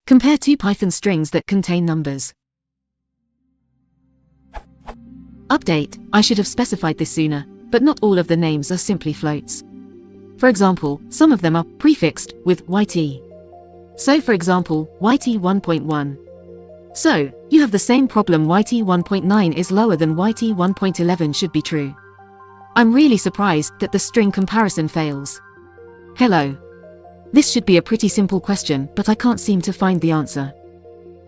Compare two Python strings that contain numbers. Update: I should have specified this sooner, but not all of the names are simply floats. For example, some of them are prefixed with YT. So for example, YT 1.1. So, you have the same problem. YT 1.9 is lower than YT 1.11 should be true. I'm really surprised that the string comparison fails. Hello. This should be a pretty simple question, but I can't seem to find the answer.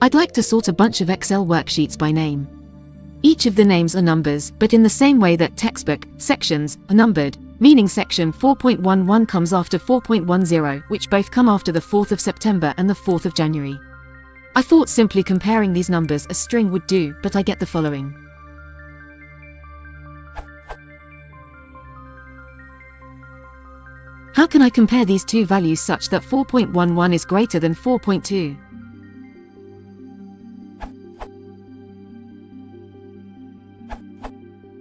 I'd like to sort a bunch of Excel worksheets by name. Each of the names are numbers, but in the same way that textbook sections are numbered, meaning section 4.11 comes after 4.10, which both come after the 4th of September and the 4th of January. I thought simply comparing these numbers as string would do, but I get the following. How can I compare these two values such that 4.11 is greater than 4.2?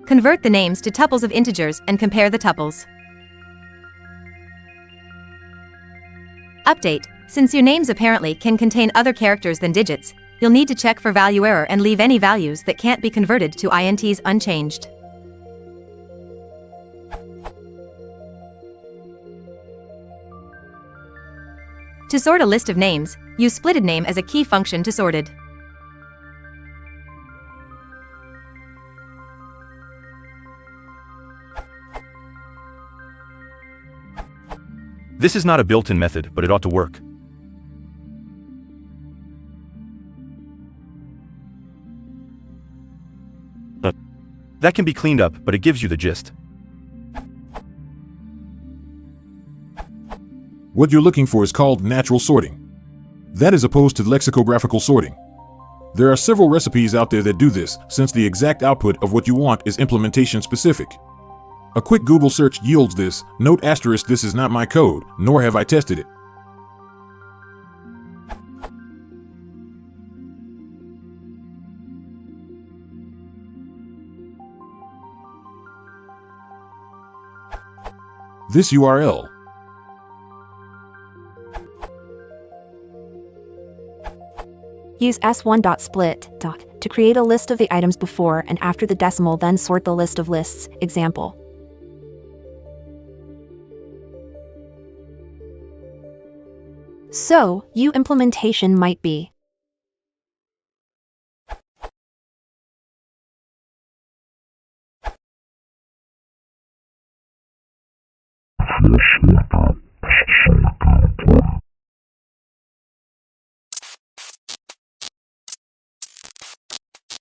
Convert the names to tuples of integers and compare the tuples. Update: since your names apparently can contain other characters than digits, you'll need to check for value error and leave any values that can't be converted to ints unchanged. To sort a list of names, use splittedName as a key function to sorted. This is not a built-in method, but it ought to work. That can be cleaned up, but it gives you the gist. What you're looking for is called natural sorting. That is opposed to lexicographical sorting. There are several recipes out there that do this, since the exact output of what you want is implementation specific. A quick Google search yields this. Note asterisk, this is not my code, nor have I tested it. This URL. Use s1.split to create a list of the items before and after the decimal, then sort the list of lists. Example. So, implementation might be